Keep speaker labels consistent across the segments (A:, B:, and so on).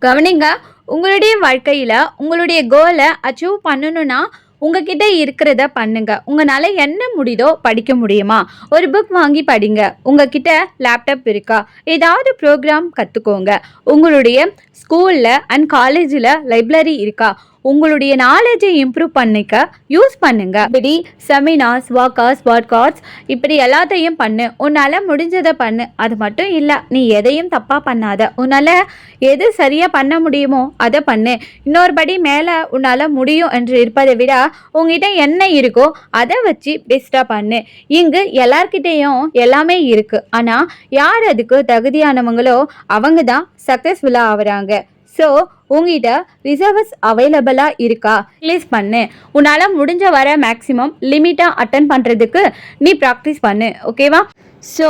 A: கவனிங்க. உங்களுடைய வாழ்க்கையில உங்களுடைய கோலை அச்சீவ் பண்ணணும்னா உங்ககிட்ட இருக்கிறத பண்ணுங்க. உங்களால என்ன முடியுதோ படிக்க முடியுமா? ஒரு புக் வாங்கி படிங்க. உங்ககிட்ட லேப்டாப் இருக்கா? ஏதாவது ப்ரோக்ராம் கத்துக்கோங்க. உங்களுடைய ஸ்கூல்ல அண்ட் காலேஜில் லைப்ரரி இருக்கா? உங்களுடைய நாலேஜை இம்ப்ரூவ் பண்ணிக்க யூஸ் பண்ணுங்க. இப்படி செமினார்ஸ், வாக்காஸ், பாட்காஸ்ட் இப்படி எல்லாத்தையும் பண்ணு. உன்னால் முடிஞ்சதை பண்ணு. அது மட்டும் இல்லை, நீ எதையும் தப்பாக பண்ணாத. உன்னால் எது சரியாக பண்ண முடியுமோ அதை பண்ணு. இன்னொரு படி மேலே உன்னால் முடியும் என்று இருப்பதை விட உங்ககிட்ட என்ன இருக்கோ அதை வச்சு பெஸ்ட்டாக பண்ணு. இங்கு எல்லார்கிட்டேயும் எல்லாமே இருக்குது. ஆனால் யார் அதுக்கு தகுதியானவங்களோ அவங்க தான் சக்ஸஸ்ஃபுல்லாக ஆகுறாங்க. ஸோ உங்ககிட்ட ரிசர்வஸ் அவைலபிளாக இருக்கா? ரிலீஸ் பண்ணு. உன்னால் முடிஞ்ச வர மேக்ஸிமம் லிமிட்டாக அட்டன் பண்ணுறதுக்கு நீ ப்ராக்டிஸ் பண்ணு. ஓகேவா? So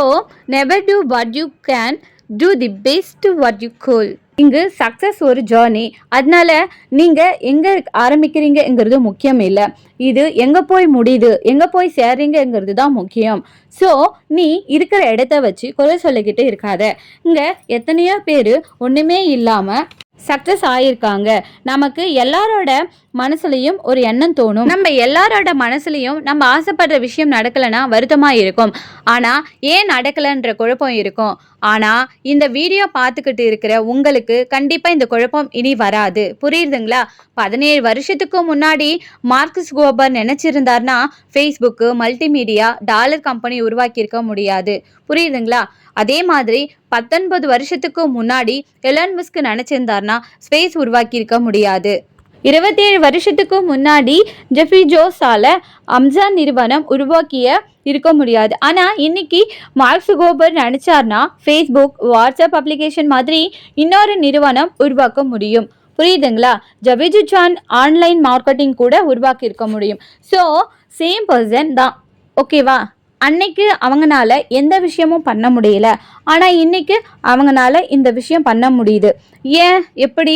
A: never do what you can, do the best what you could. இங்கு சக்ஸஸ் ஒரு ஜேர்னி. அதனால நீங்கள் எங்கே ஆரம்பிக்கிறீங்கிறது முக்கியம் இல்லை. இது எங்கே போய் முடியுது, எங்கே போய் சேர்றீங்கிறது தான் முக்கியம். ஸோ நீ இருக்கிற இடத்த வச்சு குறை சொல்லிக்கிட்டு இருக்காத. இங்கே எத்தனையோ பேர் ஒன்றுமே இல்லாமல் சக்ஸஸ் ஆகியிருக்காங்க. நமக்கு எல்லாரோட மனசுலையும் ஒரு எண்ணம் தோணும். நம்ம எல்லாரோட மனசுலையும் நம்ம ஆசைப்படுற விஷயம் நடக்கலைன்னா வருத்தமாக இருக்கும். ஆனால் ஏன் நடக்கலைன்ற குழப்பம் இருக்கும். ஆனால் இந்த வீடியோ பார்த்துக்கிட்டு இருக்கிற உங்களுக்கு கண்டிப்பாக இந்த குழப்பம் இனி வராது. புரியுதுங்களா? 17 வருஷத்துக்கு முன்னாடி மார்க் ஜுக்கர்பர்க் நினச்சிருந்தார்னா ஃபேஸ்புக்கு, மல்டிமீடியா, டாலர் கம்பெனி உருவாக்கியிருக்க முடியாது. புரியுதுங்களா? அதே மாதிரி 19 வருஷத்துக்கு முன்னாடி எலான் மஸ்க் நினச்சிருந்தார்னா ஸ்பேஸ் உருவாக்கியிருக்க முடியாது. 27 வருஷத்துக்கு முன்னாடி ஜெஃபி ஜோஸால் அமேசான் நிறுவனம் உருவாக்கிய இருக்க முடியாது. ஆனால் இன்னைக்கு மார்க் ஜுக்கர்பர்க் நினச்சார்னா ஃபேஸ்புக், வாட்ஸ்அப் அப்ளிகேஷன் மாதிரி இன்னொரு நிறுவனம் உருவாக்க முடியும். புரியுதுங்களா? ஜபிஜுச்சான் ஆன்லைன் மார்க்கெட்டிங் கூட உருவாக்கி இருக்க முடியும். ஸோ சேம் பர்சன் தான். ஓகேவா? அன்னைக்கு அவங்களால எந்த விஷயமும் பண்ண முடியல. ஆனால் இன்னைக்கு அவங்களால இந்த விஷயம் பண்ண முடியுது. ஏன்? எப்படி?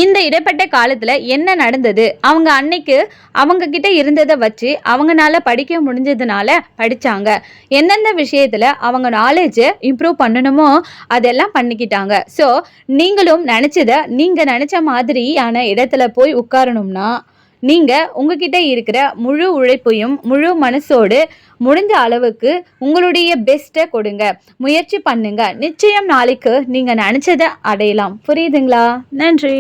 A: இந்த இடைப்பட்ட காலத்தில் என்ன நடந்தது? அவங்க அன்னைக்கு அவங்க கிட்ட இருந்ததை வச்சு அவங்களால படிக்க முடிஞ்சதுனால படித்தாங்க. எந்தெந்த விஷயத்தில் அவங்க நாலேஜை இம்ப்ரூவ் பண்ணணுமோ அதெல்லாம் பண்ணிக்கிட்டாங்க. ஸோ நீங்களும் நினச்சதை நீங்கள் நினச்ச மாதிரியான இடத்துல போய் உட்காரணும்னா நீங்கள் உங்ககிட்ட இருக்கிற முழு உழைப்பையும் முழு மனசோடு முடிஞ்ச அளவுக்கு உங்களுடைய பெஸ்ட்டை கொடுங்க. முயற்சி பண்ணுங்க. நிச்சயம் நாளைக்கு நீங்கள் நினச்சதை அடையலாம். புரியுதுங்களா? நன்றி.